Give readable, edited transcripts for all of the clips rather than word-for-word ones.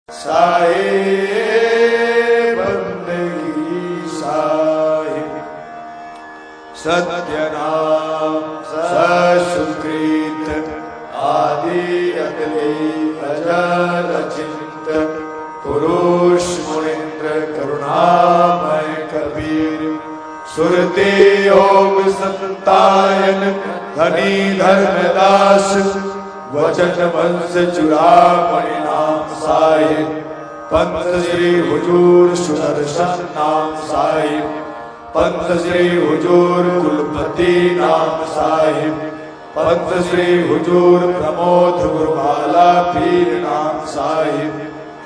साहेब बंदगी साहिब सत्य नाम सुकृत आदि अगले अजर चिंत पुरुष मुनिंद्र करुणामय कबीर सुरते योग संतायन धनी धर्मदास वचन वंश चुरामणि नाम साहिब पंथ श्री हुजूर सुदर्शन नाम साहिब पंथ श्री हुजूर कुलपति नाम साहिब पंथ श्री हुजूर प्रमोद गुरुबाला पीर नाम साहिब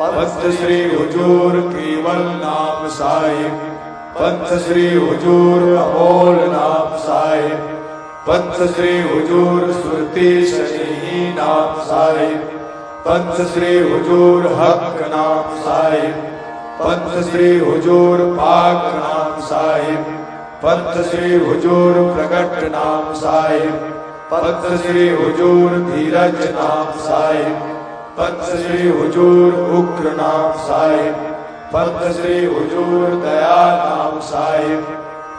पंथ श्री हुजूर केवल नाम साहिब पंथ श्री हुजूर अमोल नाम साहिब पंथ श्री हुजूर सुरती शनि नाम साहिब पंथ श्री हुजूर हक नाम साहिब पंथ श्री हुजूर पाक नाम साहिब पंथ श्री हुजूर प्रगट नाम साहिब पंथ श्री हुजूर धीरज नाम साहिब पंथ श्री हुजूर उग्र नाम साहिब पंथ श्री हुजूर दया नाम साहिब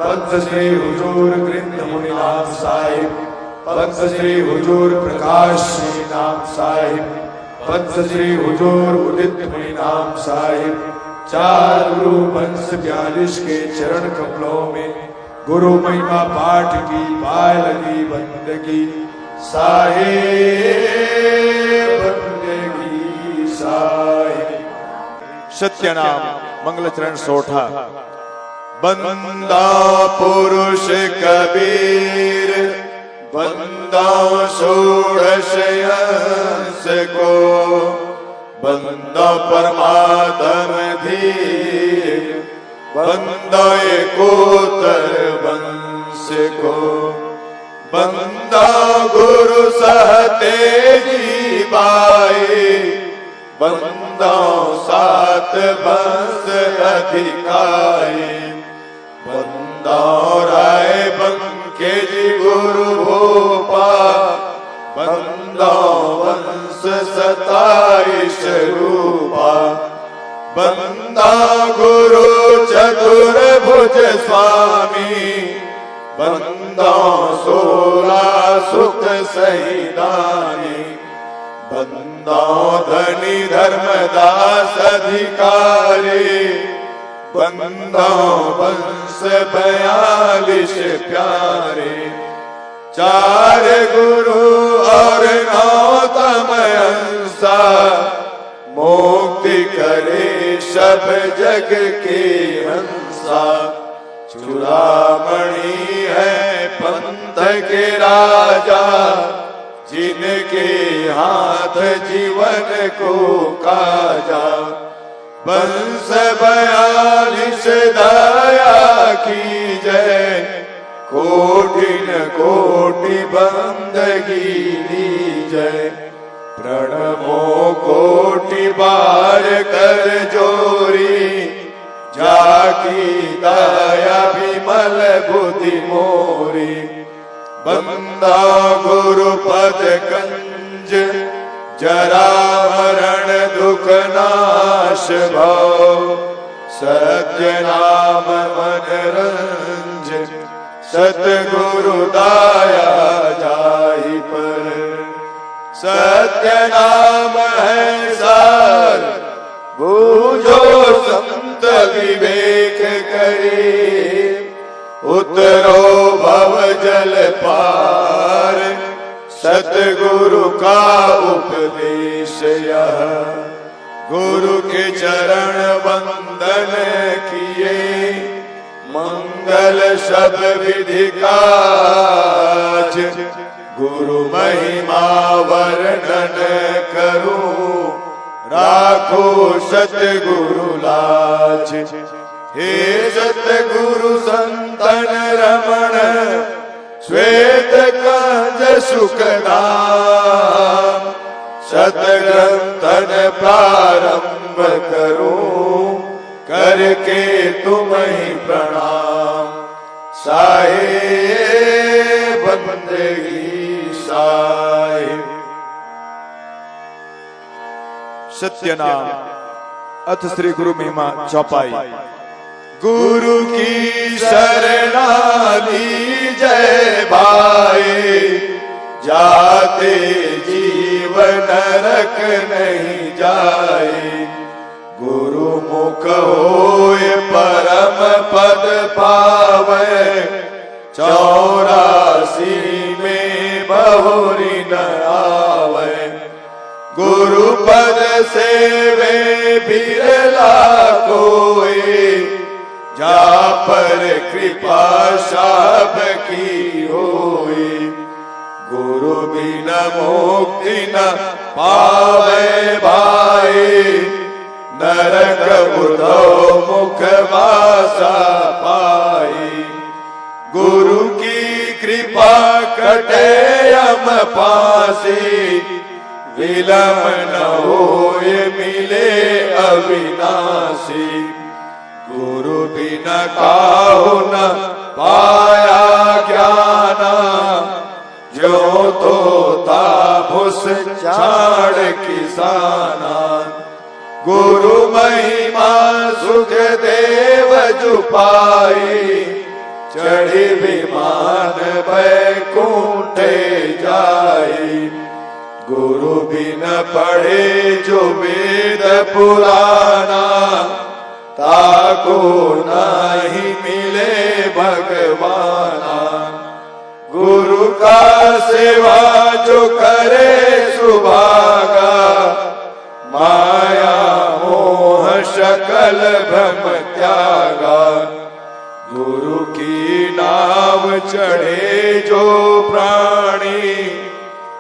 पंथ श्री हुजूर गृंद मुनि नाम साहिब पंथ श्री हुजूर प्रकाश नाम साहिब पंथ श्री हुजूर उदित मुनि नाम साहिब चार गुरु वंश 42 के चरण कमलों में गुरु महिमा पाठ की पाय लगी बंदगी साहिब बंदगी साहिब। सत्य नाम मंगल चरण सोठा। बंदा पुरुष कबीर बंदा षोडश अंश को बंदा परमात्म धीर बंदा एकोत्तर वंश को बंदा गुरु सहते जी बाई बंदा सात वंश अधिकारी बंदा राय बंके जी गुरु भोपा बंदा वंश 27 रूपा बंदा गुरु चतुर्भुज स्वामी बंदा 16 सुख सहिदानी बंदा धनी धर्मदास अधिकारी बंदा वंश 42 प्यारे चार गुरु और 9 तमहंसा मुक्ति करे सब जग के हंसा चूड़ामणि है पंथ के राजा जिनके हाथ जीवन को काजा वंश 42 दया की जय कोटि न कोटि बंदगी लीजय प्रणमो कोटि बार कर जोरी जाकी दया विमल बुद्धि मोरी बंदा गुरु पद कंज जरा मरण दुख नाश भव सत्य नाम मन रंज सतगुरु दाया जाहि पर सत्य नाम है सार बूझो संत विवेक करे उतरो भव जल पार सतगुरु का उपदेश यह गुरु के चरण वंदन किए मंगल सब विधि काज गुरु महिमा वर्णन करूं राखो सतगुरु लाज हे सतगुरु संतन रमण श्वेत कंज सुखनाम सतग्रंथन प्रारंभ करूं करके तुम ही प्रणाम साहिब बंदगी साहिब। सत्य नाम अथ श्री गुरु महिमा चौपाई। गुरु की शरणा लीजय भाई, जाते जीवन नरक नहीं जाए। गुरु मुख होए परम पद पावे, 84 में बहुरी न आवे। गुरु पद सेवे बिरला कोई, जा पर कृपा सब की होई। गुरु बिना मुक्ति न पावे भाई, नरक उद्धव मुख वासा पाई। गुरु की कृपा कटे यम पासी, विलम न होए मिले अविनाशी। गुरु बिना काहू न पाया ज्ञाना, जो तो ताभुस छाड़ किसाना। गुरु महिमा सुख देव जुपाई, चढ़ी विमान बैकुंठे जाई। गुरु बिन पढ़े जो वेद पुराना, ताको नहीं मिले भगवाना। गुरु का सेवा जो करे सुभागा, माया मोह सकल भ्रम त्यागा। गुरु की नाव चढ़े जो प्राणी,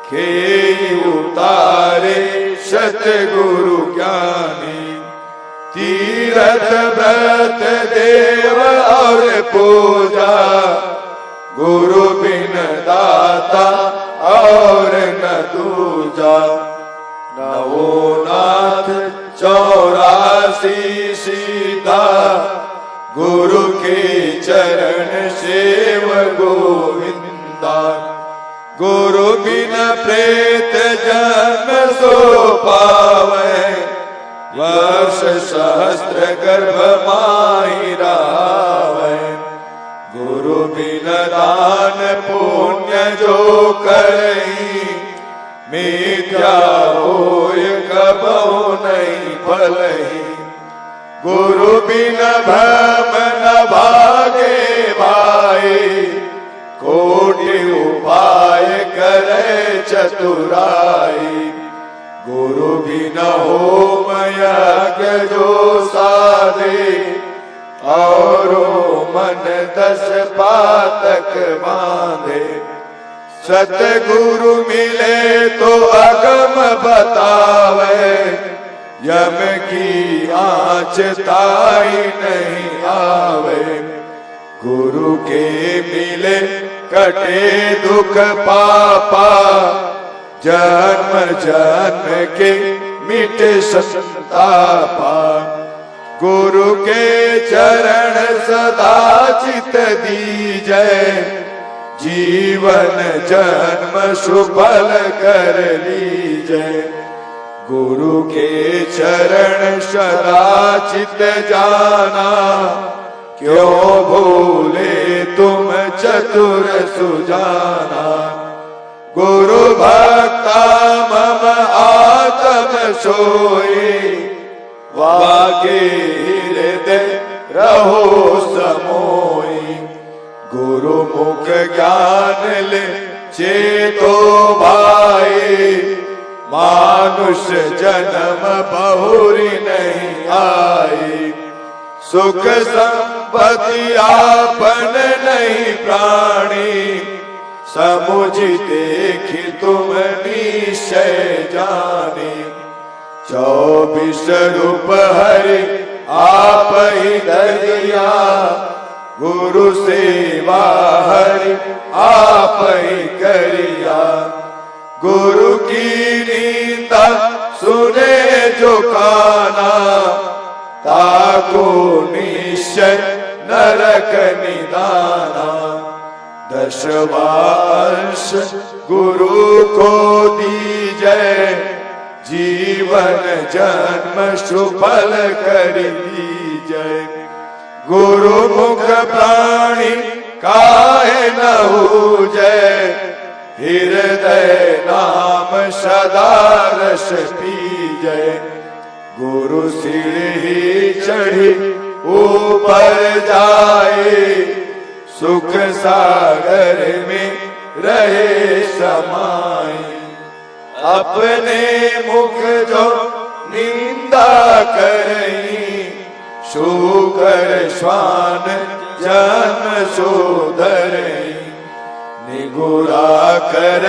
खेई उतारे सतगुरु ज्ञानी। तीरथ व्रत देव और पूजा, गुरु बिन दाता और न दूजा। नवोनाथ 84 सीता, गुरु के चरण सेव गोविंदा। गुरु बिन प्रेत जन्म सो पावे, वर्ष सहस्त्र गर्भ माहि रावे। गुरु बिन दान पुण्य जो करई, मिथ्या होय कबहु नहीं फलहि। गुरु बिन भ्रम न भागे भाई, कोटि उपाय करे चतुराई। गुरु बिन होम यज्ञ जो साधे, औरो मन 10 पातक बांधे। सतगुरु मिले तो अगम बतावे, यम की आँच ताई नहीं आवे। गुरु के मिले कटे दुख पापा, जन्म जन्म के मिटे संतापा। गुरु के चरण सदा चित दीजय, जीवन जन्म सुफल कर लीजय। गुरु के चरण सदा चित जाना, क्यों भूले तुम चतुर सुजाना। गुरु भक्ता मम आत्म सोई, वागे हृदय रहो समोई। गुरु मुख ज्ञान ले चेतो भाई, मानुष जन्म बहुरी नहीं आई। सुख संपत्ति आपन नहीं प्राणी, समुझ देखी तुम निश्चय जानी। 24 रूप हरि आप ही दरिया, गुरु सेवा हरि आप ही करिया। गुरु की नीता सुने जो काना, ताको निश्चय नरक निदाना। 10वां अंश गुरु को दीजय, जीवन जन्म सुफल कर दीजय। गुरु मुख प्राणी काहे न जय, हृदय नाम सदा रस पीजय। गुरु सीढ़ी चढ़ी ऊपर जाए, सुख सागर में रहे समाए। अपने मुख जो निंदा करई, शुकर श्वान जन्म शोधरई। निगुरा कर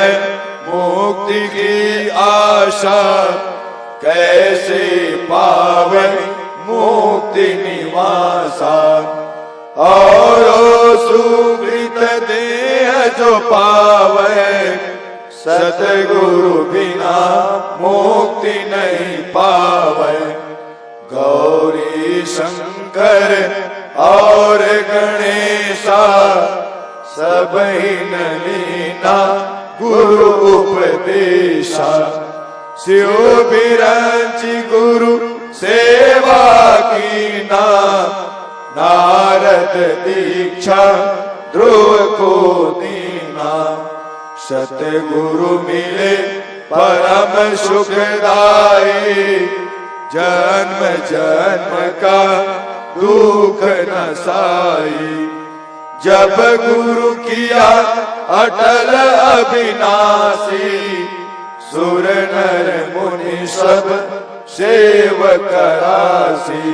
मुक्ति की आशा, कैसे पावे मुक्ति निवासा। और सुकृत देह जो पावे, सतगुरु बिना मुक्ति नहीं पावे। गौरी शंकर और गणेशा, सब ही लीना गुरु उपदेशा। शिव बिरंची गुरु सेवा कीना, नारद दीक्षा ध्रुव को दीना। सतगुरु मिले परम सुखदाई, जन्म जन्म का दुख न साई। जब गुरु किया अटल अविनाशी, सुर नर मुनि सब सेवक राशि।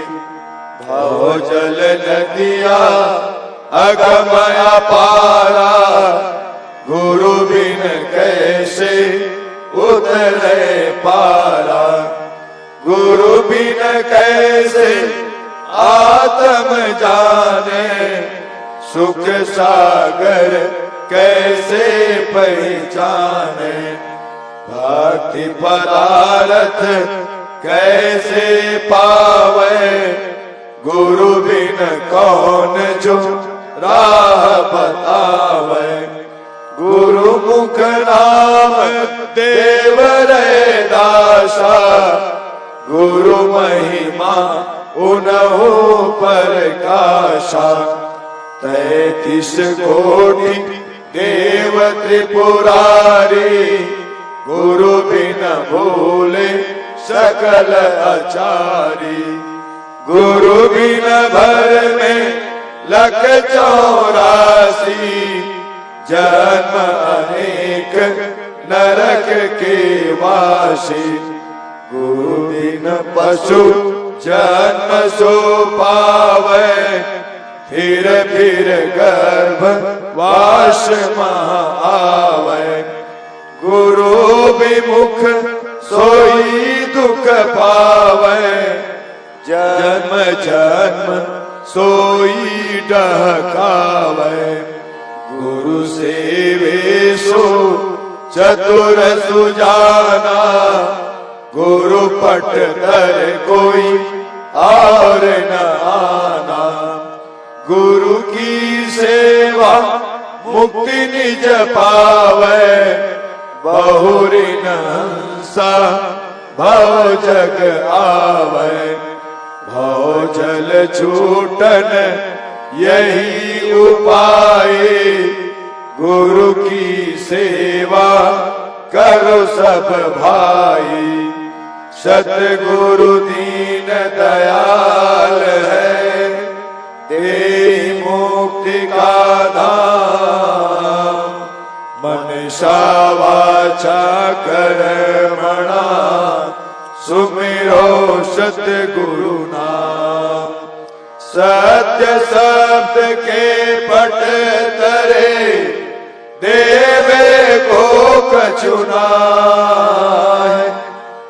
भव जल नदिया अगमया पारा, गुरु बिन कैसे उतरे पारा। गुरु बिन कैसे आत्म जाने, सुख सागर कैसे पहचाने। भक्ति पदार्थ कैसे पावे, गुरु बिन कौन जो राह बतावे। गुरु मुख नाम देव रे दासा, गुरु महिमा उनहु प्रकाशा। 33 कोटि देव त्रिपुरारी, गुरु बिन भूले सकल आचारी। गुरु बिन भर में 184, जन्म अनेक नरक के वासी। गुरु बिन पशु जन्म सो पावे, फिर गर्भ वास महा आवे। गुरु विमुख सोई दुख पावे, जन्म जन्म सोई डहकावे। गुरु सेवे सो चतुर सुजाना, गुरु पट धर कोई और न आना। गुरु की सेवा मुक्ति निज पावे, बहुरी हंसा भव जग आवे। भव जल छूटन यही उपाय, गुरु की सेवा करो सब भाई। सतगुरु दीन दयाल है, दे मुक्ति का धाम। मनसा वाचा कर्मणा, सुमिरो सतगुरु नाम। सत्य शब्द के पट तरे, देवे को कछुना।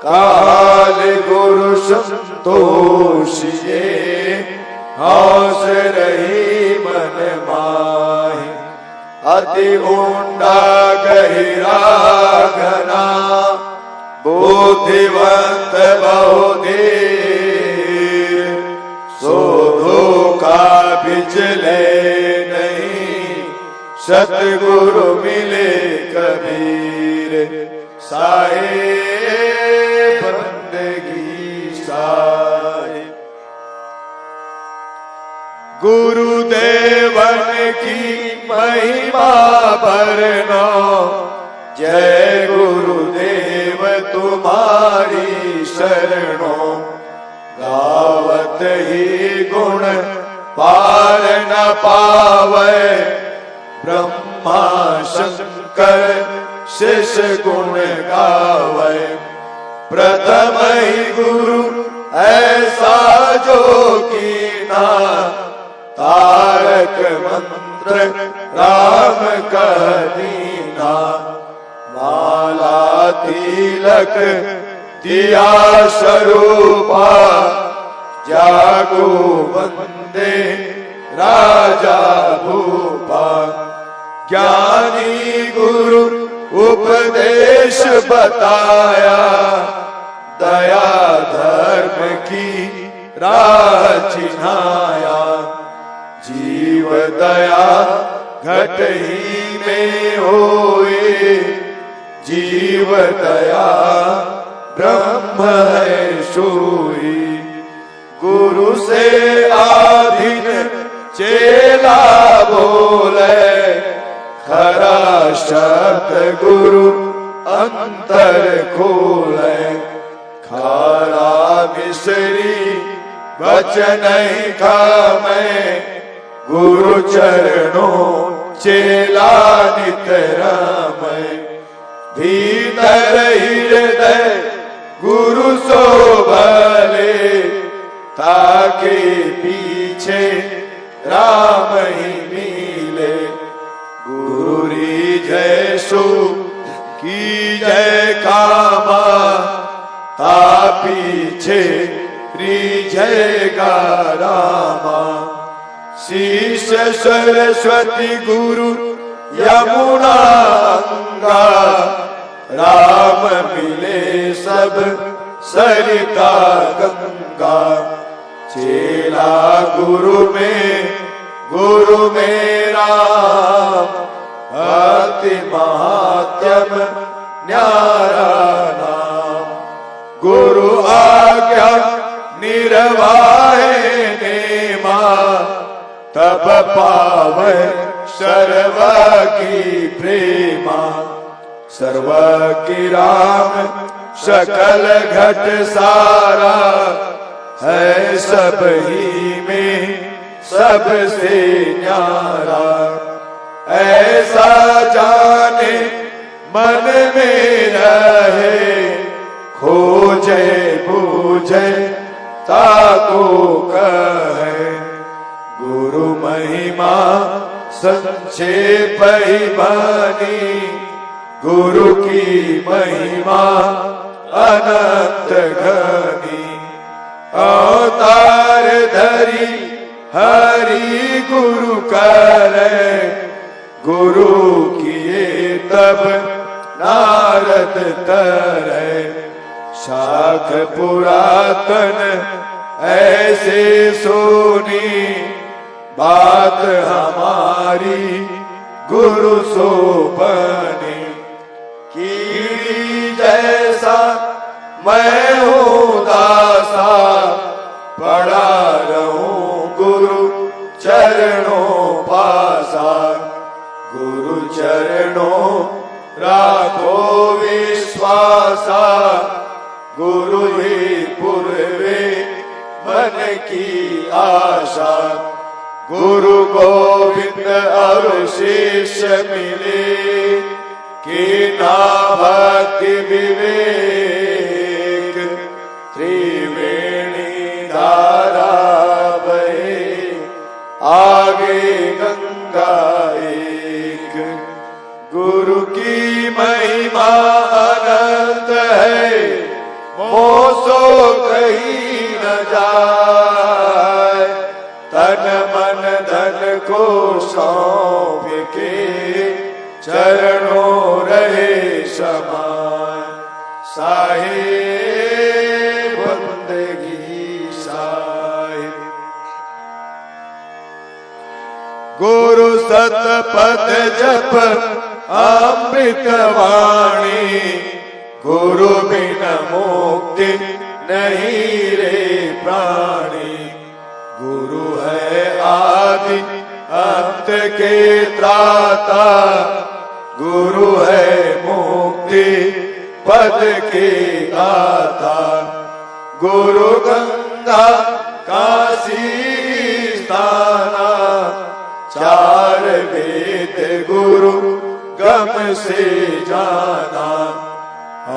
काल गुरु संतोषिए, हौस रही मन माहि। अति ऊंडा गहिरा घना, बुद्धिवंत बहुधीर। शोधो का बिचले नहीं, सतगुरु मिले कबीर। साहेब गुरुदेवन की महिमा बरनो, जय गुरुदेव तुम्हारी शरणों। गावत ही गुण पार न पावे, ब्रह्मा शंकर शेष गुण गावे। प्रथम ही गुरु ऐसा जो कीना, तारक मंत्र राम कह दीना। माला तिलक दिया स्वरूपा, जागो वंदे राजा भूपा। ज्ञानी गुरु उपदेश बताया, दया धर्म की राह चिन्हाया। जीव दया घट ही में होए, जीव दया ब्रह्म है सोई। गुरु से आधीन चेला बोले, खरा शब्द गुरु अंतर खोले। खारा मिश्री वचन खामे, गुरु चरणों चेला नित रामै। भीतर हृदय गुरु सो भले, ताके पीछे राम ही मिले। गुरु री जय सो की जय कामा, ता पीछे जय गा रामा। शीश सरस्वती गुरु यमुना गंगा, राम मिले सब सरिता गंगा। चेला गुरु में राम, भक्ति महात्म न्यारा नाम। गुरु आज्ञा निर्वाहे नेमा, तब पावे सर्व की प्रेमा। सर्व की राम सकल घट सारा, है सब ही में सबसे न्यारा। ऐसा जाने मन में रहे, खोजे बूझे ताको कहे। गुरु महिमा संक्षेप ही बानी, गुरु की महिमा अनंत घनी। अवतार धरी हरि गुरु करे, गुरु किए तब नारद तरे। शाख पुरातन ऐसे सोनी, बात हमारी गुरु सो बनी। कीड़ी जैसा मैं हूँ दासा, पड़ा रहूं गुरु चरणों पासा। गुरु चरणों राखो विश्वासा, गुरु ही पूर्वे मन की आशा। गुरु गोविंद और शिष्य मिले, कीना भक्ति विवेक। त्रिवेणी धारा बहे, आगे गंगा एक। गुरु की महिमा अनंत है, मोसो कहीं न जाए। तन मन धन को सौंप के, चरणों रहे समान। साहिब बंदगी साहिब। गुरु सतपथ जप अमृत वाणी, गुरु बिन मुक्ति नहीं रे प्राणी। गुरु है आदि अंत के त्राता, गुरु है मुक्ति पद की गाथा। गुरु गंगा काशी स्थाना, चार वेद गुरु गम से जाना।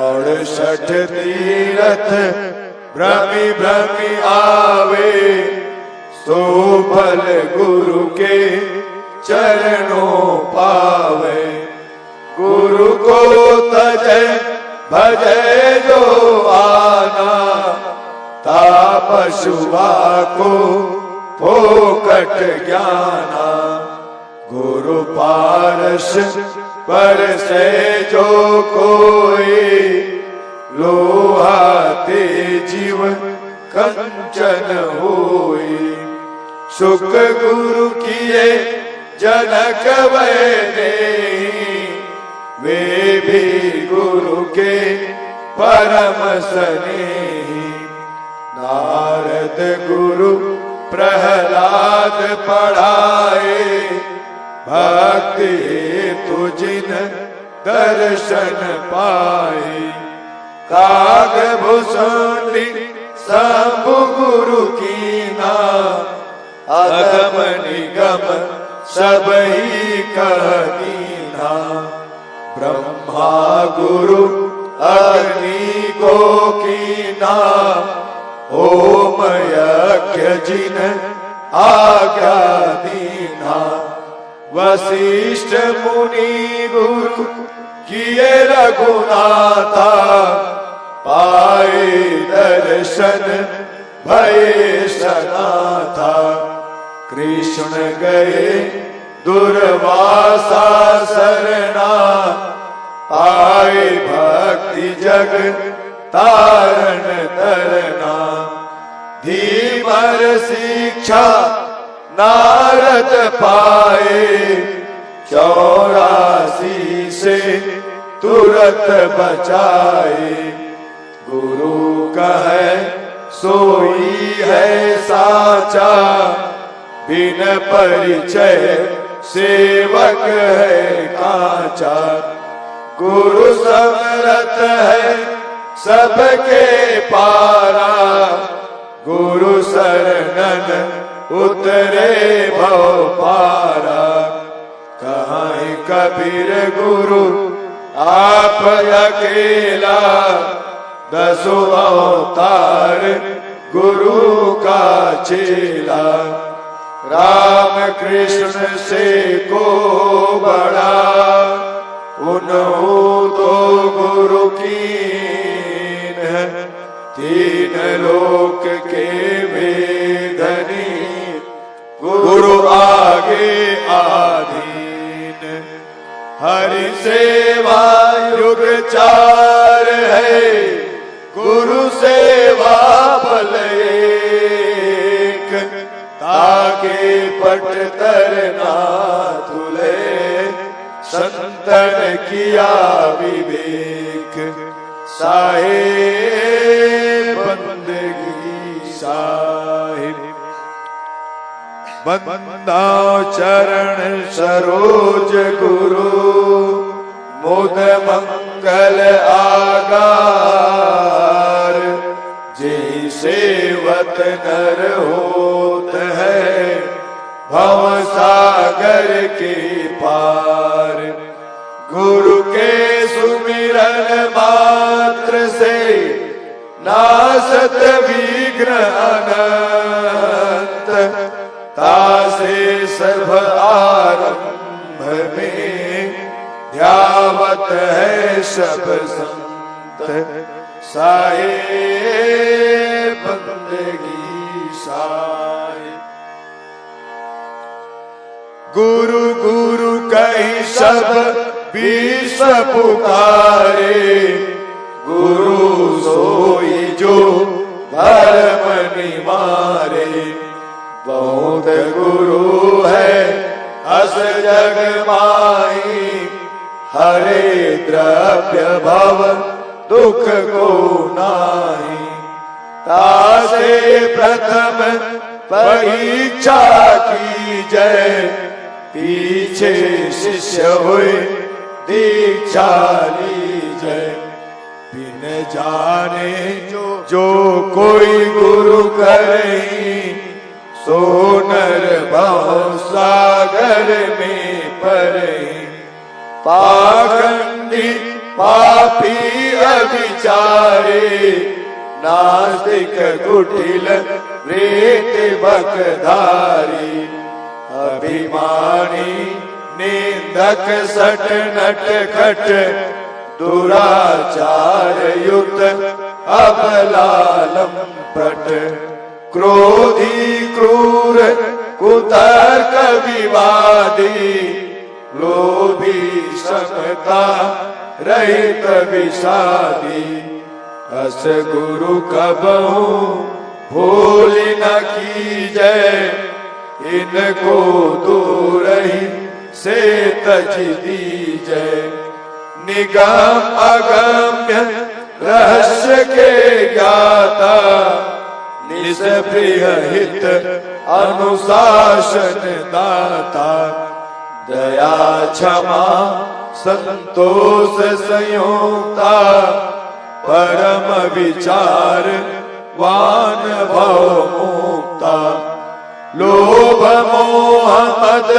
68 तीरथ भ्रमि भ्रमि आवे, सो फल गुरु के चरणों पावे। गुरु को तजै भजै जो आना, तापशुआ को फोकट ज्ञाना। गुरु पारस पर से जो कोई, लोहा ते जीव कंचन होई। सुख गुरु किए जनक वैने, वे भी गुरु के परम स्नेही। नारद गुरु प्रहलाद पढ़ाए, भक्ति हेतु जिन दर्शन पाए। काग भुसुंडी शंभु गुरु कीना, अगम निगम सब ही कहनीना। ब्रह्मा गुरु अग्नि को कीना, ओम यज्ञ जिन आज्ञा दीना। वशिष्ठ मुनि गुरु किए रघुनाथा, पाए दर्शन भये सनाथा। कृष्ण गए दुर्वासा सरना, पाए भक्ति जग तारण तरना। धीमर शिक्षा नारद पाए, 84 से तुरत बचाए। गुरु कहे सोई है साचा, बिन परिचय सेवक है कांचा। गुरु समरथ है सबके पारा, गुरु शरणन उतरे भव पारा। कहाँ कबीर गुरु आप अकेला, 10 अवतार गुरु का चेला। राम कृष्ण से को बड़ा, उन्हों तो गुरु कीन है। 3 लोक के वेदनी, गुरु आगे आधीन। हरि सेवा युग 4 है, गुरु सेवा बल एक। ताके पट तरना तुले, संतन किया विवेक। साहेब बंदगी साहिब, बंदा चरण सरोज गुरु। मुद मंगल आगार, जी सेवत नर होत है, भव सागर के पार। गुरु के सुमिरन मात्र से, नासत विघ्न अनंत। तासे सर्व आरंभ में, ध्यावत है सब संत। साहे बंदगी साहे। गुरु गुरु कहीं सब विश्व पुकारे, गुरु सोई जो भरम निवारे। बहुत गुरु है अस जग माही, हरे द्रव्य भव दुख को नाही। तासे प्रथम परीक्षा की जय, पीछे शिष्य हुए दीक्षा लीजय। बिन जाने जो कोई गुरु करही, सो नर भव सागर में परही। पाखंडी पापी अविचारे, नास्तिक कुटिल प्रेत बकधारी। अभिमानी निंदक सट नट खट, दुराचार युक्त अबलालम पट। क्रोधी क्रूर कुतर्क विवादी, लोभी समता रहित विषादी। अस गुरु कबहू भूल न कीजय, इनको दूर ही से तज दीजय। निगम अगम्य रहस्य के ज्ञाता, निष्प्रिय हित अनुशासन दाता। दया क्षमा संतोष संयोक्ता, परम विचार वान भव मुक्ता। लोभ मोह मद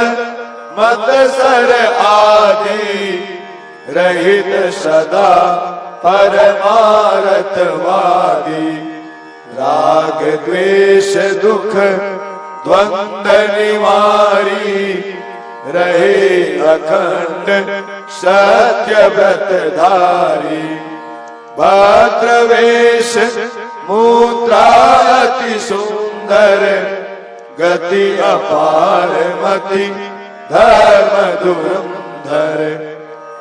मत्सर आदि, रहित सदा परमारथ वादी। राग द्वेष दुख द्वंद निवारी, रहे अखंड सत्य व्रत धारी। भद्रवेश मुद्रा अति सुंदर, गति अपार मति धर्म धुरंधर।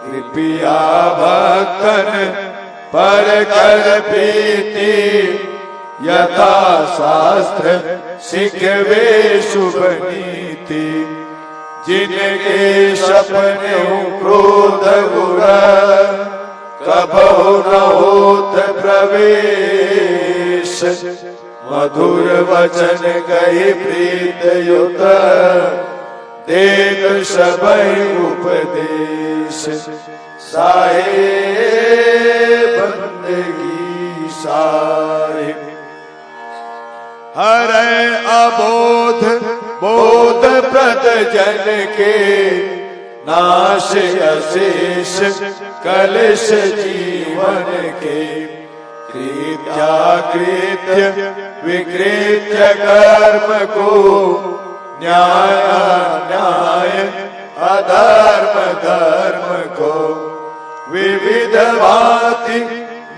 कृपया भक्तन पर कर प्रीति, यथा शास्त्र सिखवे शुभ नीति। जिनके सपने क्रोध गुण, कबहु न होत प्रवेश। मधुर वचन कहि प्रीत युत, देत सबहि उपदेश। साहे बंदगी साहे, हरै अबोध बोध प्रद जन के। नाश अशेष कलश जीवन के। कृत्याकृत्य विकृत्य कर्म को, न्याय अन्याय अधर्म धर्म को। विविध भांति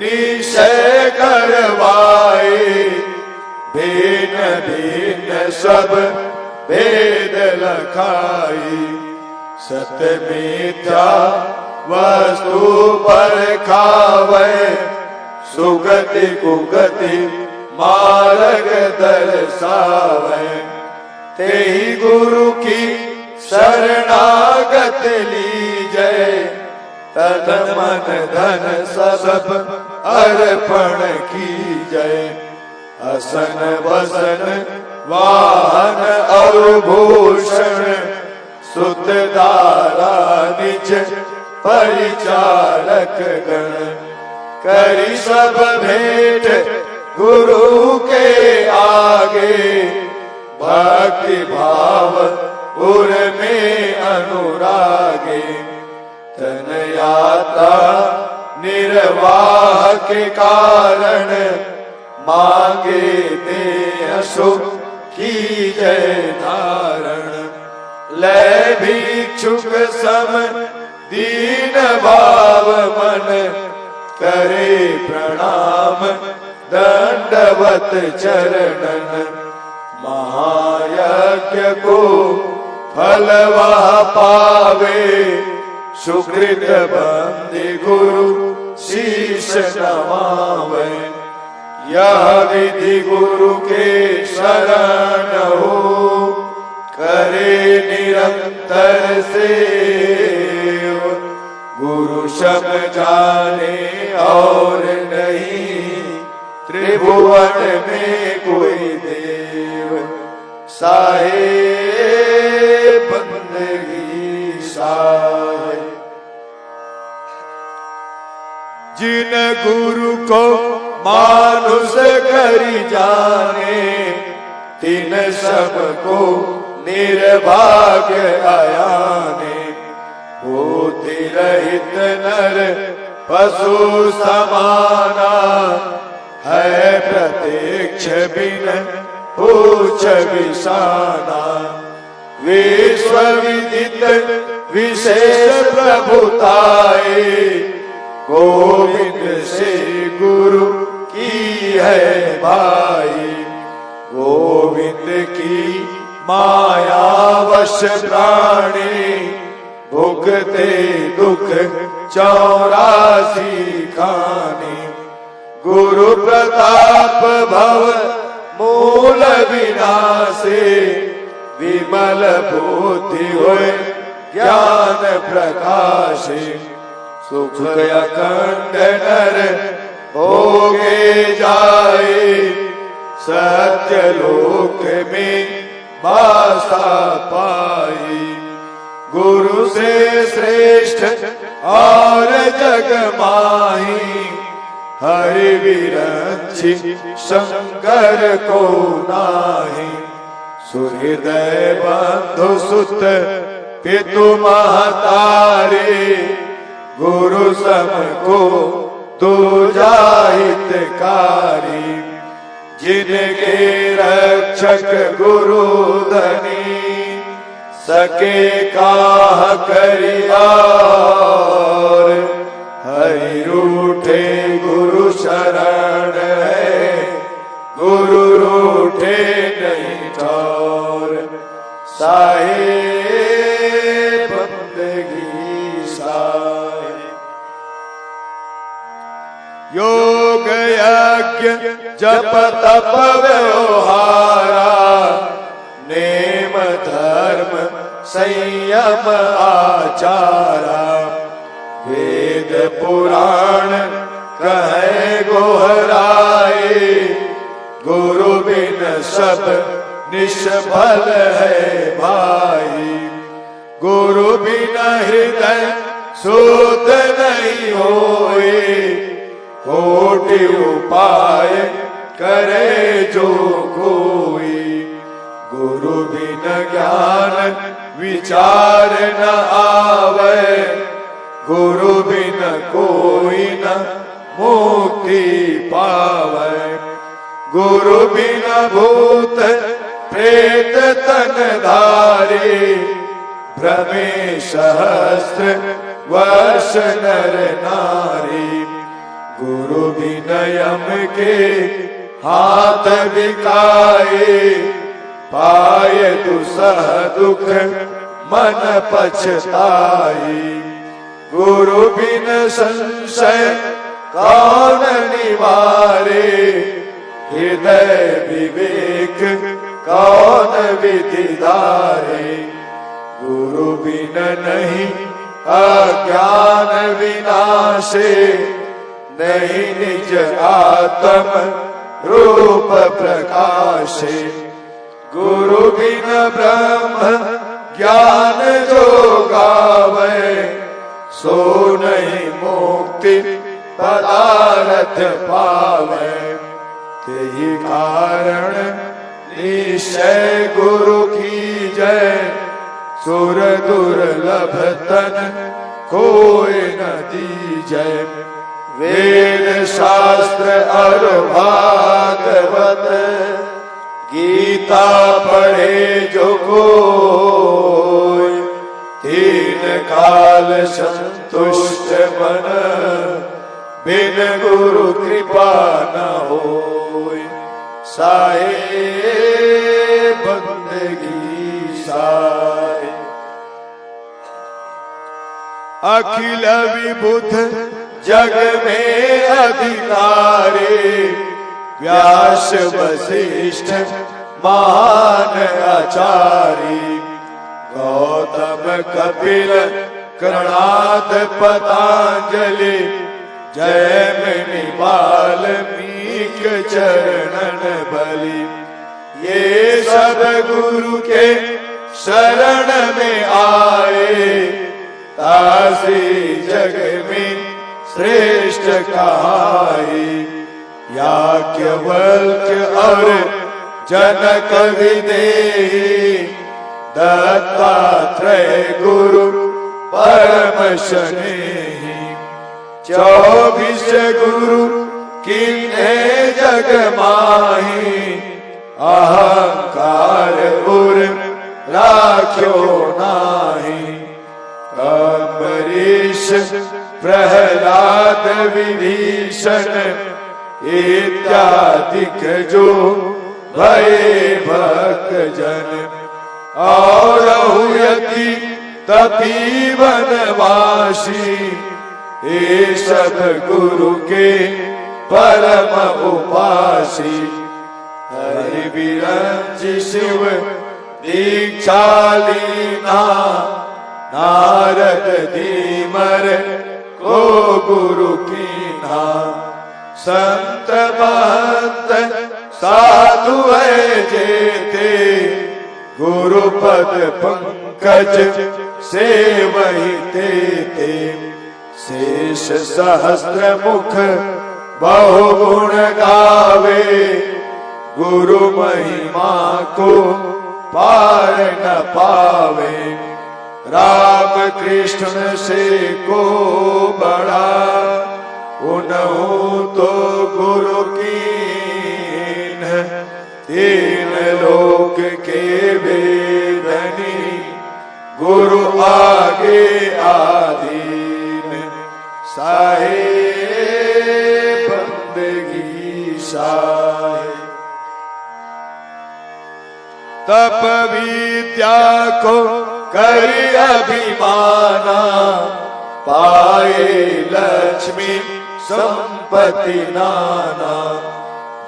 निश्चय करवाए, भिन्न भिन्न सब भेद लखाई। सत मिथ्या वस्तु पर खावे, सुगति कुगति मार्ग दर्शावे। तेहि गुरु की शरणागत लीजय, तन मन धन सब अर्पण कीजय। असन वसन वाहन और भूषण, सुत दारा निज परिचारक गण। करी सब भेंट गुरु के आगे, भक्ति भाव उर में अनुरागे। तन यात्रा निर्वाह के कारण, मांगे दे सुख की जय धारण। लय भिक्षुक सम दीन भाव मन, करे प्रणाम दंडवत चरणन। महायज्ञ को फल वह पावे, सुकृत बंदी गुरु शीश नमावे। यह विधि गुरु के शरण हो, करे निरंतर सेव। गुरु शब जाने और नहीं, त्रिभुवन में कोई देव। साहेब बंदगी साहे। जिन गुरु को मानुष करी जाने, तिन सबको निर्भाग्य आयाने। बुद्धि रहित नर पशु समाना, है प्रत्यक्ष बिन पूछ विसाना। विश्व विदित विशेष प्रभुताए, गोविंद से गुरु की है भाई। गोविंद की माया वश प्राणी, भुगते दुख 84 खानी। गुरु प्रताप भव मूल विनाशे, विमल बुद्धि होय ज्ञान प्रकाशे। सुख अखंड नर भोगे जाए, सत्य लोक में वासा पाई। गुरु से श्रेष्ठ और जग माही, हरि विरंची शंकर को नाही। सुहृदय बंधु सुत पितु महतारे, गुरु सम को दूजा हितकारी। जिनके रक्षक गुरु धनी, सके काह करियार। हरि रूठे गुरु शरण है, गुरु रूठे नहीं ठौर। साहेब बंदगी साहे। योग यज्ञ जप तप व्यवहारा, नेम धर्म संयम आचारा। वेद पुराण कहे गोहराए, गुरु बिन सब निष्फल है भाई। गुरु बिन हृदय शुद्ध नहीं होए, कोटि उपाय करे जो कोई। गुरु बिन ज्ञान विचार न आवे, गुरु बिन कोई न मुक्ति पावे। गुरु बिन भूत प्रेत तन धारे, भ्रमे सहस्त्र वर्ष नर नारी। गुरु बिन यम के हाथ बिकाए, पाए दुसह दुख मन पछताई। गुरु बिन संशय कौन निवारे, हृदय विवेक कौन विधि धारे। गुरु बिन नहीं अज्ञान विनाशे, नहीं निज आत्म रूप प्रकाशे। गुरु बिन ब्रह्म ज्ञान जो गावे, सो नहीं मुक्ति पदार्थ पावे। तेहि कारण निश्चय गुरु की जय, सुर दुर्लभ तन कोई न दीजय। वेद शास्त्र और भागवत, गीता पढ़े जो कोई। तीन काल संतुष्ट मन, बिन गुरु कृपा न होय। साहेब बंदगी साहे। अखिल विबुध जग में अधिकारी, व्यास वशिष्ठ महान आचारी। गौतम कपिल कर्णाद पतंजलि, जैमिनि वाल्मीकि चरणन बलि। ये सब गुरु के शरण में आए, तासी जग में श्रेष्ठ कहाई। याज्ञवल्क्य और जनक विदेही, दत्तात्रेय गुरु परम स्नेही। 24 गुरु किन्हे जग माही, अहंकार उर राख्यो नाही। अम्बरीश प्रहलाद विभीषण, इत्यादिक जो भये भक्त जन। और यति तपी वनवासी, ये सब गुरु के परम उपासी। हरि विरंचि शिव दीक्षा लीना, नारद धीमर को गुरु कीन्हा। संत महंत साधु है जेते, गुरु पद पंकज से वही तेते। शेष सहस्त्र मुख बहुगुण गावे, गुरु महिमा को पार न पावे। राम कृष्ण से को बड़ा, उन्हों तो गुरु कीन। तीन लोक के वेदनी, गुरु आगे आधीन। साहे बंदगी साहे। तप विद्या को करी अभिमाना, पाए लक्ष्मी संपत्ति नाना।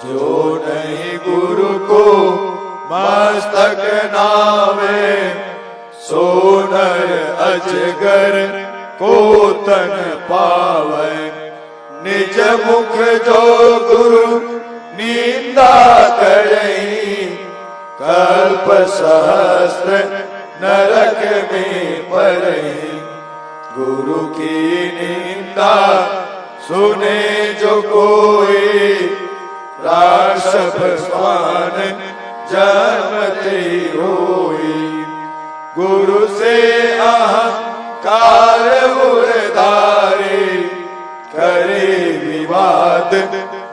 जो नहीं गुरु को मस्तक नावे, सोनर अजगर को तन पावे। निज मुख जो गुरु निंदा करही, कल्प सहस्त्र नरक में पड़ही। गुरु की निंदा सुने जो कोई, राक्षस स्वान जन्मते होई। गुरु से अहंकार उर्धारे, करे विवाद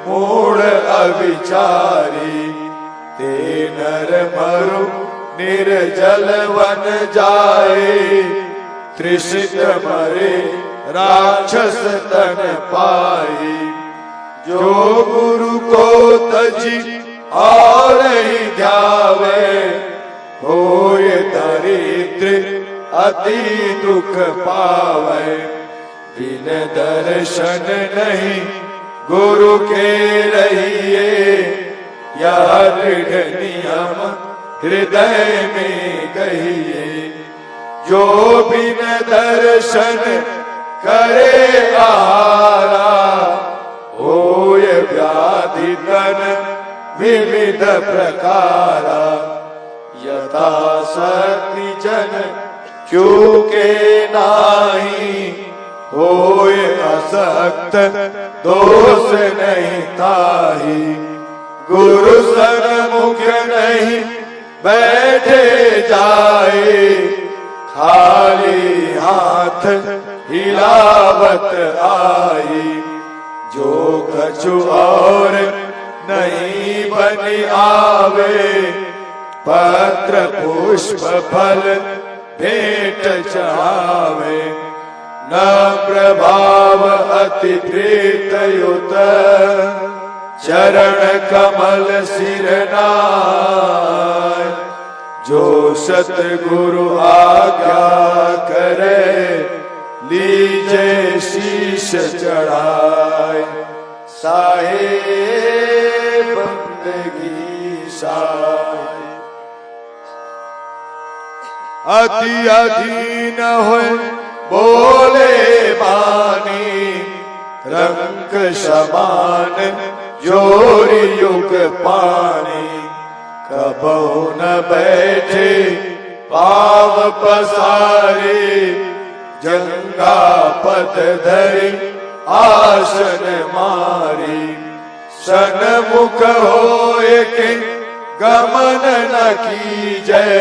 मूढ़ अविचारी। ते नर मरु निर्जल वन जाए, त्रिषित मरे राक्षस तन पाई। जो गुरु को तजी और ही ध्यावे, होय दरिद्र अति दुख पावे। बिन दर्शन नहीं गुरु के रहिए, यह दृढ़ नियम हृदय में कहिए। जो बिन दर्शन करे आहारा, होय व्याधि तन विविध प्रकारा। यथा शक्ति जन चूके नाही, होय असक्त दोष नहीं ताही। गुरु सन्मुख नहीं बैठे जाए, खाली हाथ हिलावत आई। जो कछु और नहीं बन आवे, पत्र पुष्प फल भेंट चढ़ावे। न प्रभाव अति प्रीत युत, चरण कमल सिर नाय। जो सतगुरु आज्ञा करे, लीजे शीश चढ़ाए। साहे बंदगी साहे। अति अधीन होए बोले बानी, रंग समान जोरी युग पानी। कबहु न बैठे पाव पसारे, जंगा पद धरि आसन मारी, सन्मुख होए के गमन न कीजय,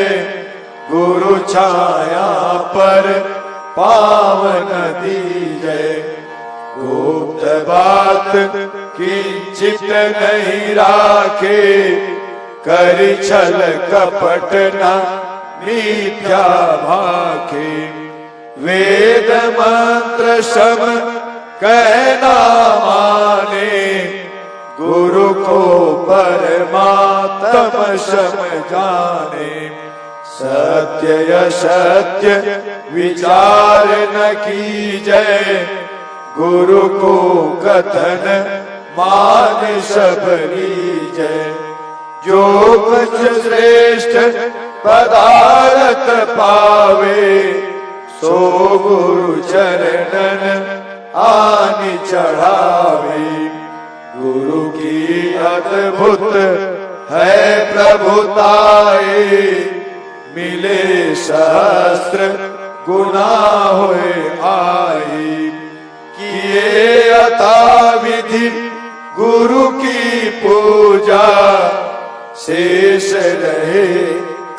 गुरु छाया पर पावन दीजय। गुप्त बात किंचित नहीं राखे, करि छल कपट न मिथ्या भाखे। वेद मंत्र सब कहना माने, गुरु को परमात्म समझाने। सत्य असत्य विचार न कीजय, गुरु को कथन मान सब लीजय। जो कुछ श्रेष्ठ पदार्थ पावे, सो गुरु चरणन आनि चढ़ावे। गुरु की अद्भुत है प्रभुताए, मिले सहस्त्र गुना होए आए। किए अथा विधि गुरु की पूजा, शेष रहे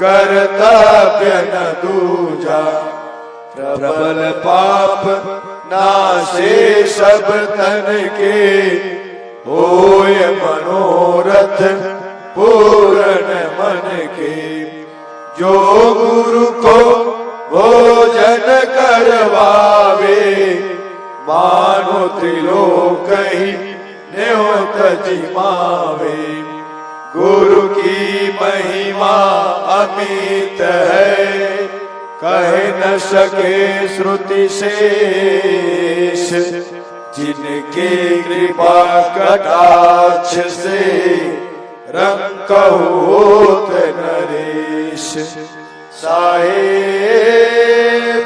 कर्तव्य न दूजा। प्रबल पाप नाशे सब तन के, होय मनोरथ पूर्ण मन के। जो गुरु को भोजन करवावे, मानो त्रिलोक ही न्योत जिमावे। गुरु की महिमा अमित है, कह न सके श्रुति शेष। जिनके कृपा कटाक्ष से, रंग होत नरेश। साहे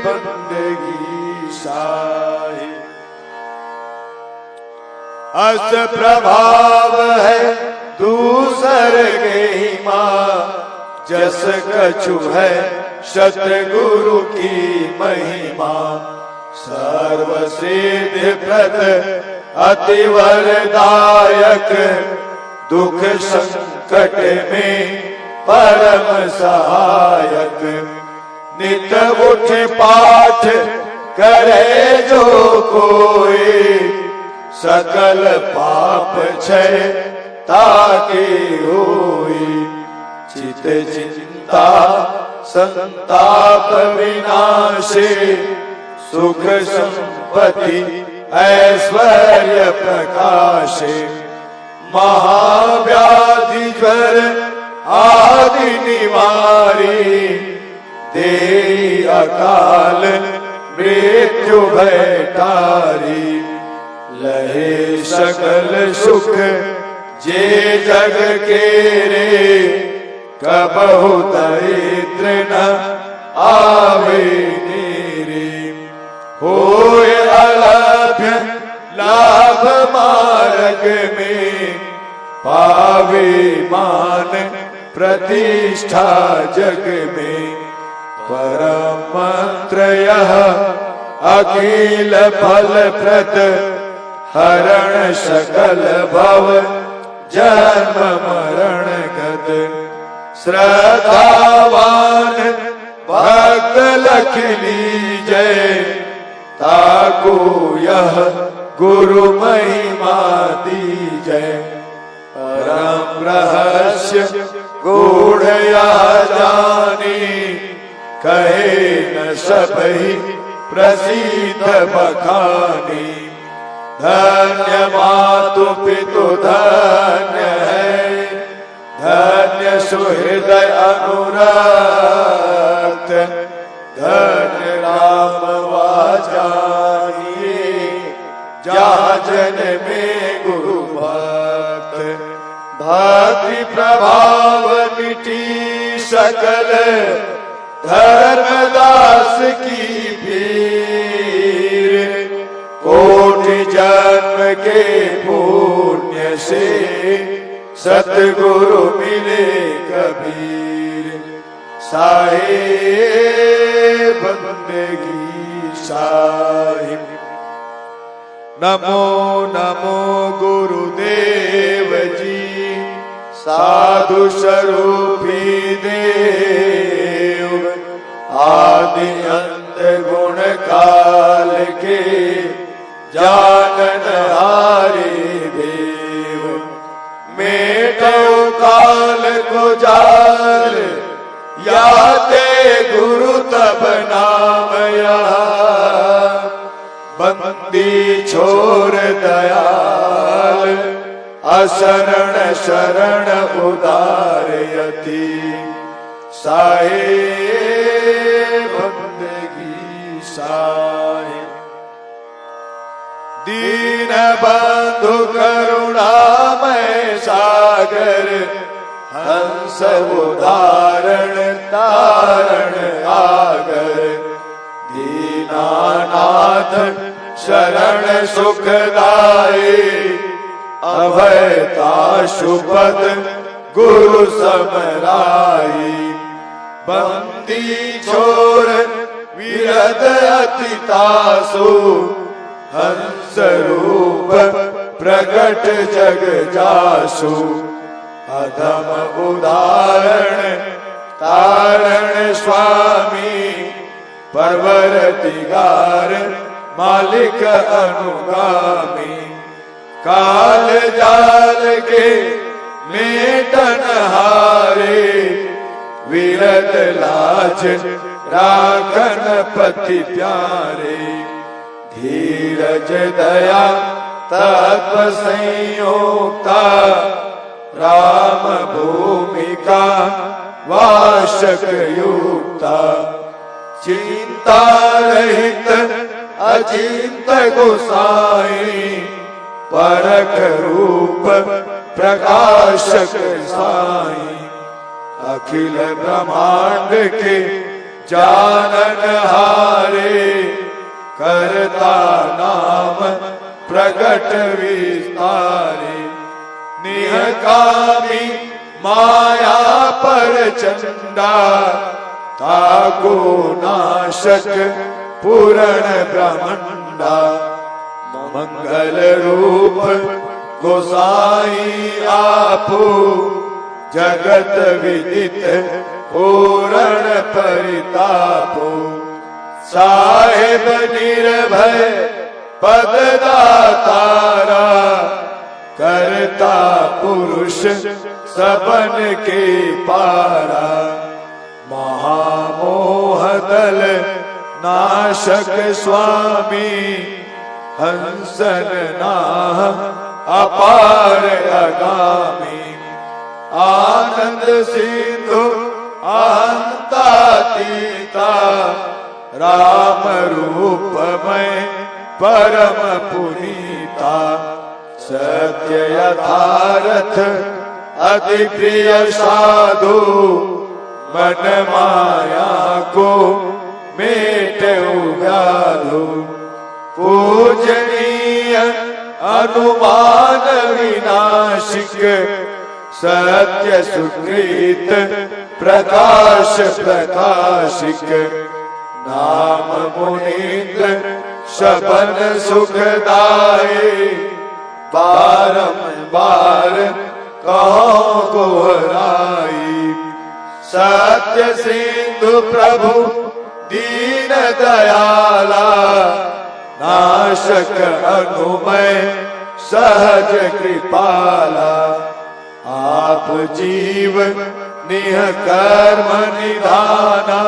बंदगी साहे, अस प्रभाव है दूसर के ही माँ। जस कछु है सतगुरु की महिमा। सर्व सिद्धि प्रद अति वरदायक, दुख संकट में परम सहायक। नित उठ पाठ करे जो कोई, सकल पाप क्षय ताके होई। चित चिंता संताप विनाशे, सुख संपत्ति ऐश्वर्य प्रकाशे। महाव्याधि ज्वर आदि निवारी, दे अकाल मृत्यु भय टारी। लहे सकल सुख जे जग के रे, कबहु दरिद्र न आवे नेरे। होय अलभ्य लाभ मार्ग में, पावे मान प्रतिष्ठा जग में। परम मंत्र यह अखिल फल प्रद, हरण सकल भव जन्म मरण गद। श्रद्धावान भक्त लख लीजय, ताको यह गुरु महिमा दीजय। परम रहस्य गूढ़ यह जानी, कहे न सबहि प्रसिद्ध बखानी। धन्य मातु पितु धन्य है, धन्य सुहृदय अनुरक्त। धन्य राम वाजानिए, जहाँ जन में गुरु भक्त। भक्ति प्रभाव मिटी सकल, धर्मदास की पीर। कोटि जन्म के पुण्य से, सतगुरु मिले कबीर, साहिब बंदगी साहिब। नमो नमो गुरुदेव जी, साधु स्वरूपी देव, आदि अंत गुण काल के जानन हारे देव। मेटो काल को जाल, याते गुरु तब नाम यहाँ। बंदी छोर दयाल, असरण शरण उदार यति। साहिब बंदगी साहिब। दीन बंधु करुणामय सागर, हंस उदाहरण तारण आगर। दीनानाथ शरण सुखदाई, अभयता शुपद गुरु समराई। बंदी छोर विरद अति तासु, हंस रूप प्रकट जग जासु। अधम उदाहरण तारण स्वामी, परवर दिगार मालिक अनुगामी। काल जाल के मेटन हारे, विरत लाज राखन पति प्यारे। धीरज दया तत्व संयोक्ता, राम भूमिका वाशक युक्ता। चिंता रहित अचिंत गोसाई, परख रूप प्रकाशक साई। अखिल ब्रह्मांड के जानन हारे, करता नाम प्रगट विस्तारे। निहकामी माया पर चंडा, ताको नाशक पूर्ण ब्रह्मंडा। मंगल रूप गोसाई आपो, जगत विदित पूर्ण परितापो। साहेब निर्भय पद दातारा, करता पुरुष सबन के पारा। महामोह दल नाशक स्वामी, हंसन नाह अपार अगामी। आनंद सिंधु अहंतातीता, राम रूप में परम पुनीता। सत्य यथार्थ अति प्रिय साधु, मन माया को मेटे व्याधु। पूजनीय अनुमान विनाशिक, सत्य सुकृत प्रकाश प्रकाशिक। नाम मुनीन्द्र शबन सुखदाये, बारंबार कहो गोहराई। सत्य सिंधु प्रभु दीन दयाला, नाशक अनुमय सहज कृपाला। आप जीव निह कर्म निधाना,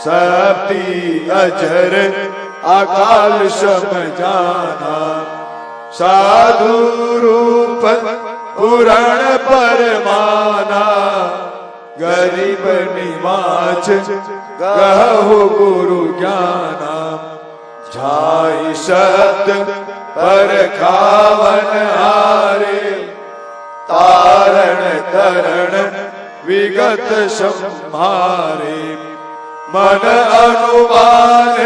सप्ती अजर अकाल सम जाना। साधु रूप पुराण परमाना, गरीब निवाच कहु गुरु ज्ञाना। झाई सत्य पर खावन हारे, तारण करण विगत संहारे। मन अनुमान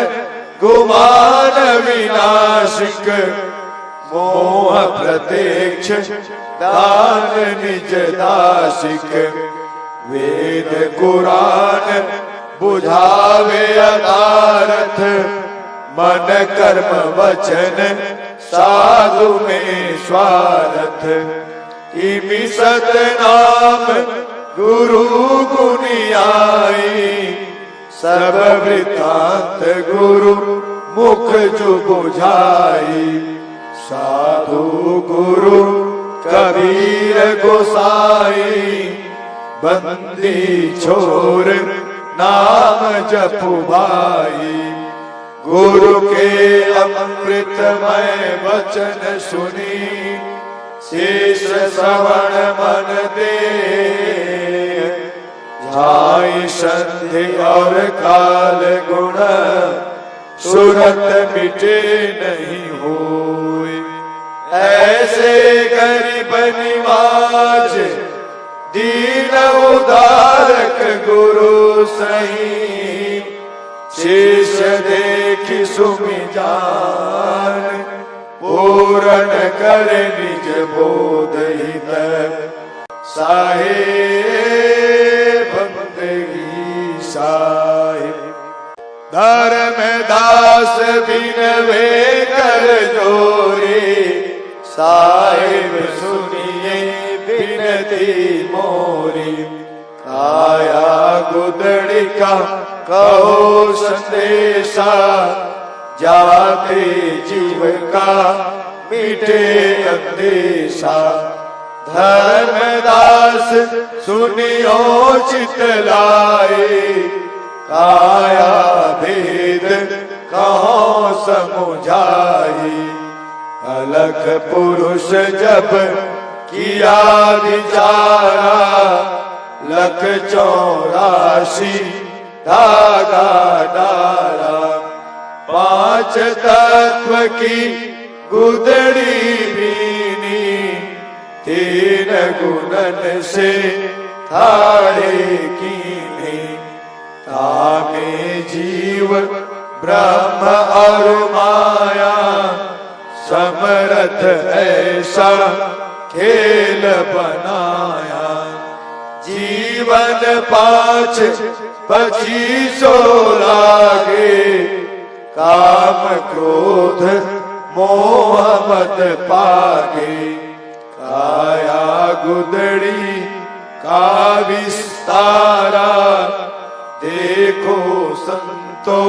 गुमान विनाशिक, मोह प्रत्यक्ष दान निज दासिक वेद कुरान बुझावे अदारथ मन कर्म वचन साधु में स्वार्थ इमि सतनाम गुरु गुनियाई सब वृतांत गुरु मुख जो बुझाई साधु गुरु कबीर गोसाई बंदी छोर नाम जपु भाई गुरु के अमृतमय वचन सुनी शेष श्रवण मन दे झाई संधि और काल गुण सुरत मिटे नहीं होए ऐसे गरीब निवाज दीन उदारक गुरु सही शेष देखी सुमि जान पूर्ण कर निज बोध हित साहे बंदगी साहे धर्म दास बिनवे कर जोरे साहिब सुनिए बिनती मोरी काया गुदड़ी का कहो संदेशा जाते जीव का मीठे अंदेशा धर्मदास सुनियो चितलाए काया भेद कहो समुझाई अलख पुरुष जब किया विचारा लख 84 धागा डारा पांच तत्व की गुदड़ी बीनी तीन गुणन से थाड़े कीनी तामे जीव ब्रह्म और माया समरथ ऐसा खेल बनाया जीवन 5 25 लागे काम क्रोध मोह मत पागे काया गुदड़ी का विस्तारा देखो संतो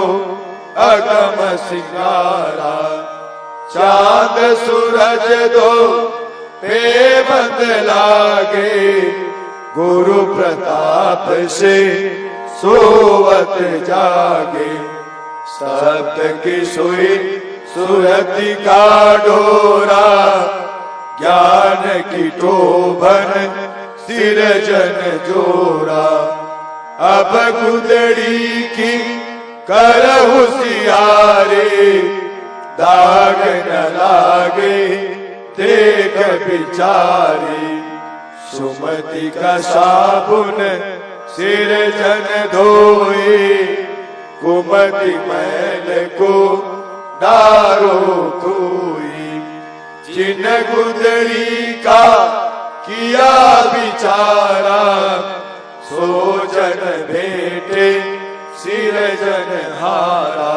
अगम सिंगारा चांद सूरज दो पे बंद लागे गुरु प्रताप से सोवत जागे सप्त की सुई सुरति का डोरा ज्ञान की टोभन सिर जन जोरा अब गुदड़ी की कर होशियारे दाग न लागे देख बिचारी सुमति का साबुन सिर जन धोए कुमति मैल को डारो कोई जिन गुदड़ी का किया बिचारा सो जन भेटे सिर जन हारा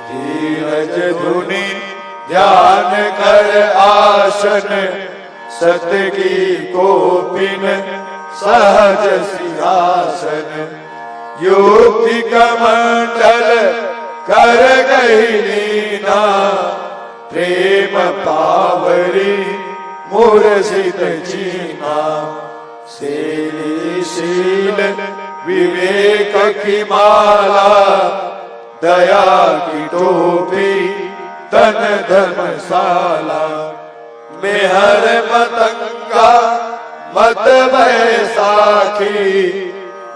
धीरज धुनि ध्यान कर आसन सतगी कोपिन सहज सिंहासन युक्ति कमंडल कर गई लीना प्रेम पावरी मुरसित चीना शील विवेक की माला दया की टोपी तन धर्मशाला मेहर मतंगा मत बैसाखी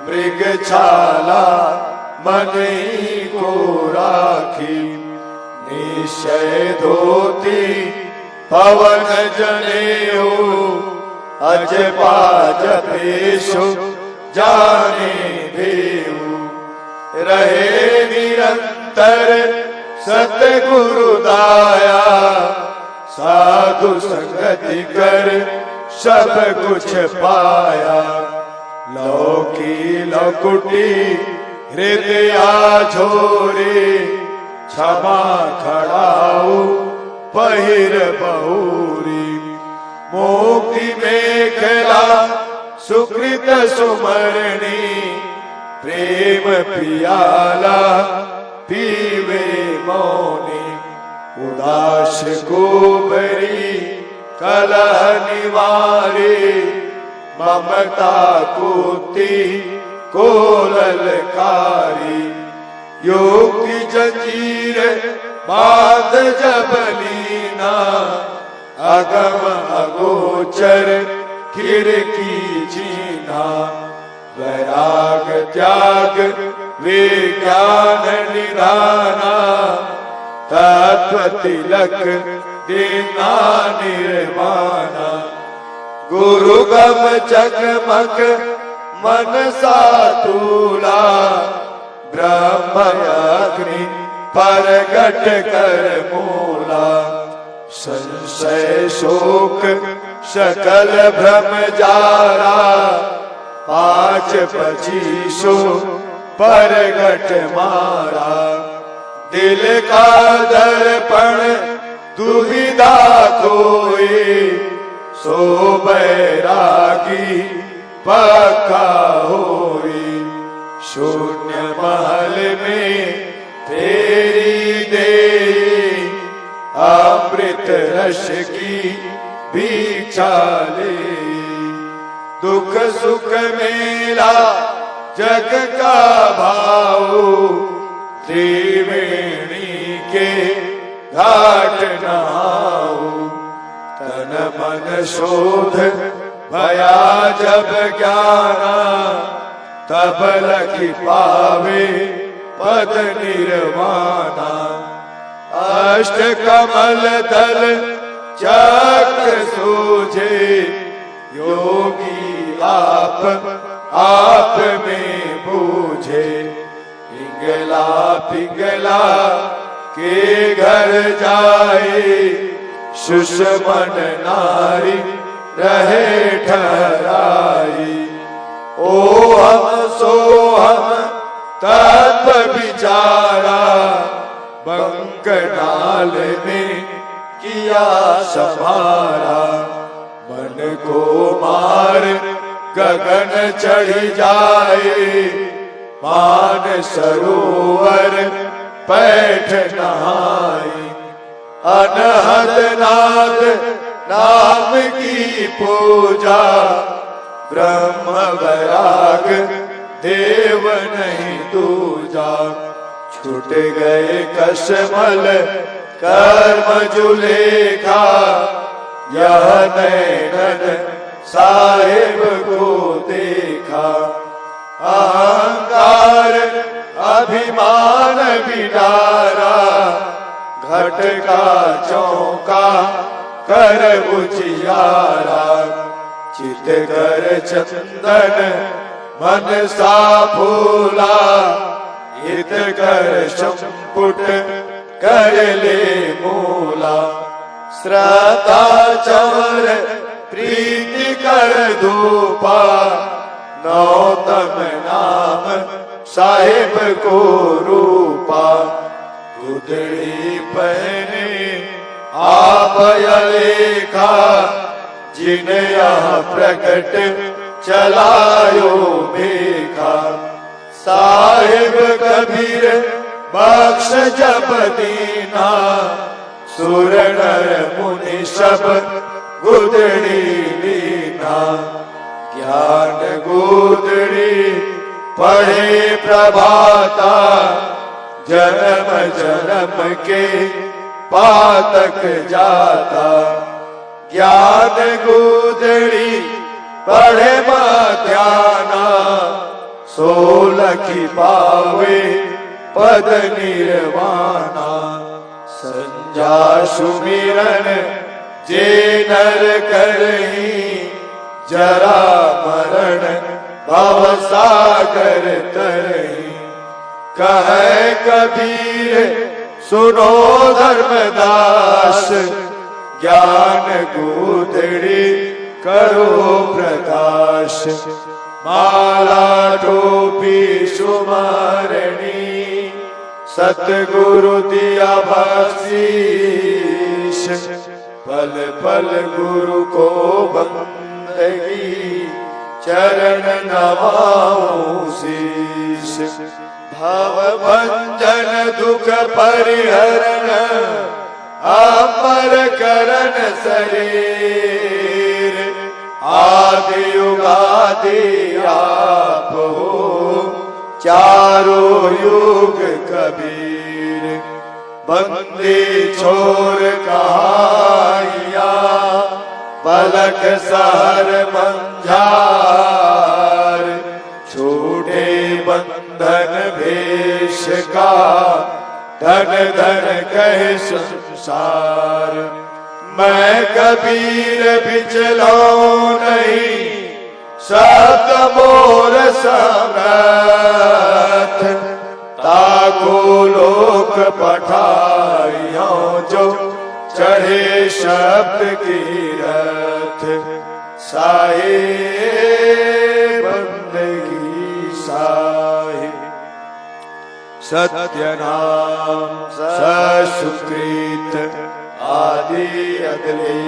मृग छाला मन ही को राखी निश्चय धोती पवन जनेऊ अज पाज पेशु जाने देऊ रहे निरंतर सतगुरु दाया साधु संगति कर सब कुछ पाया। लौकी लकुटी हृदया झोरे, क्षमा खड़ाऊ पहिर बहुरी। मुक्ति मेखला सुकृत सुमरणी, प्रेम पियाला पीवे मौनी। उदास गोबरी कलह निवारे, ममता कुति को ललकारी। योग की जंजीर बांध जब लीना, अगम अगोचर खिड़की जीना। वैराग त्याग विज्ञान निधाना, तत्व तिलक देना निर्वाणा। गुरु गम चकमक मन सातूला, ब्रह्म अग्नि परगट कर मूला। संशय शोक सकल भ्रम जारा, पांच पचीसो परगट मारा। दिल का दर्पण दुविधा कोई, सो बैरागी पक्का होई। शून्य महल में फेरी दे, अमृत रस की भिक्षा ले। दुख सुख मेला जग का भाव, त्रिवेणी के घाट नहाओ। तन मन शोध भया जब ज्ञाना, तब लखी पावे पद निर्वाणा। अष्ट कमल दल चक्र सूझे, योगी आप में बूझे। पिंगला पिंगला के घर जाए, सुषमन नारी रहे ठहराई। ओ हम सो हम तत्व विचारा, बंकनाल में किया समारा। मन को मार गगन चढ़ जाए, मान सरोवर पैठ नहाई। अनहद नाद नाम की पूजा, ब्रह्म वैराग देव नहीं दूजा। छूट गए कसमल कर्म जुलेखा, यह नैनन साहिब को देखा। अहंकार अभिमान बिडारा, घट का चौका कर उजियारा। चित कर चंदन मन सा फूला, हित कर संपुट कर ले मूला। श्रद्धा चवर प्रीति कर धूपा, नौतम नाम साहिब को रूपा। गुदड़ी पहने आप लेखा, जिन यहाँ प्रकट चलायो मेघा। साहिब कबीर बख्श जब दीना, सुर नर मुनि सब गुदड़ी लीना। ज्ञान गुदड़ी पढ़े प्रभाता, जन्म जन्म के पातक जाता। ज्ञान गुदड़ी पढ़े मध्याना, सोलखी पावे पद निर्वाणा। संजा सुमिरन जे नर करही, जरा मरण भव सागर तरही। कहे कबीर सुनो धर्मदास, ज्ञान गुदड़ी करो प्रकाश। माला टोपी सुमरणी सतगुरु दिया बख्शीश। पल पल गुरु को बंदगी चरण नवाऊं शीश। भव भंजन दुख परिहरण अमर करन शरीर। आदि युगादि आप हो चारों युग कबीर। बंदी छोर कहाइया पलक सहर मंझार। छूटे बंधन भेष का धन धन कहे संसार। मैं कबीर बिचलो नहीं शब्द मोर समर्थ। ताको लोक पठाइयो जो चढ़े शब्द की रथ। साहे बंदगी साहे सत्य नाम ससुकृत। आदि अगले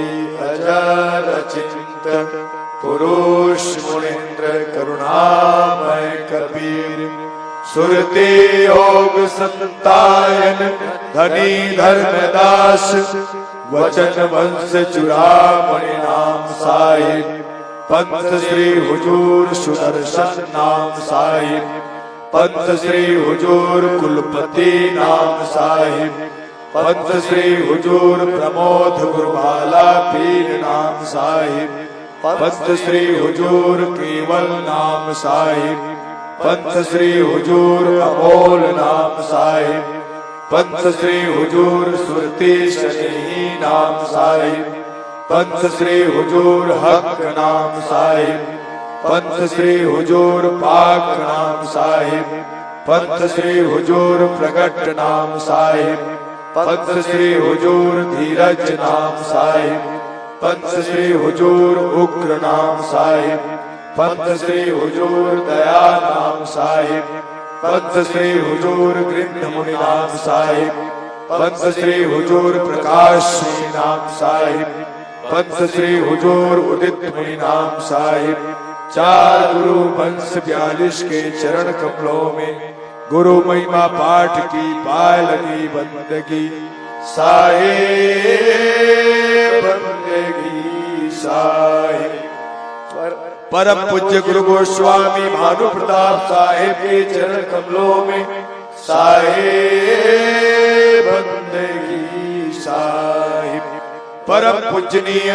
अजर चिंत पुरुष मुनिंद्र करुणामय कबीर। सुरते योग संतायन धनी धर्मदास। वचन वंश चुरामणि नाम साहिब। पंथ श्री हुजूर सुदर्शन नाम साहिब। पंथ श्री हुजूर कुलपति नाम साहिब। पंथ श्री हुजूर प्रमोद गुरुबाला पीर नाम साहिब। पंथ श्री हुजूर केवल नाम साहिब। पंथ श्री हुजूर अमोल नाम साहिब। पंथ श्री हुजूर सुरती शनि नाम साहिब। पंथ श्री हुजूर हक नाम साहिब। पंथ श्री हुजूर पाक नाम साहिब। पंथ श्री हुजूर प्रगट नाम साहिब। पंथ श्री हुजूर धीरज नाम साहिब। पंथ श्री हुजूर उग्र नाम साहिब। पंथ श्री हुजूर दया नाम साहिब। पंथ श्री हुजूर गृध्र मुनि नाम साहिब। पंथ श्री हुजूर प्रकाश नाम साहिब। पंथ श्री हुजूर उदित मुनि नाम साहिब। चार गुरु वंश 42 के चरण कमलों में गुरु महिमा पाठ की पाए लगी बंदगी। साहिब बंदगी साहिब। परम पूज्य गुरु गोस्वामी भानु प्रताप साहिब के चरण कमलों में साहिब बंदगी साहिब। परम पूजनीय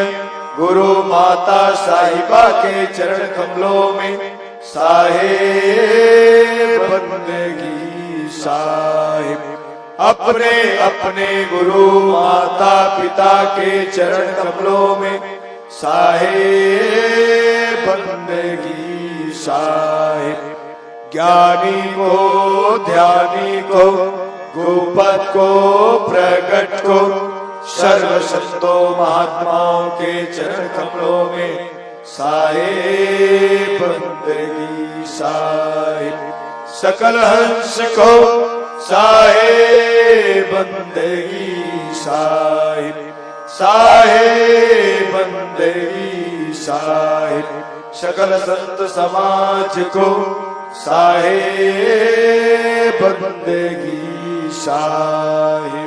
गुरु माता साहिबा के चरण कमलों में साहिब बंदगी साहिब। अपने अपने गुरु माता पिता के चरण कमलों में साहिब बंदगी साहिब। ज्ञानी को ध्यानी को गोपत को प्रगट को सर्व संतों महात्माओं के चरण कमलों में साहिब बंदगी साहिब। सकल हंस को साहिब बंदगी साहिब। साहिब बंदगी साहिब। सकल संत समाज को साहिब बंदगी साहिब।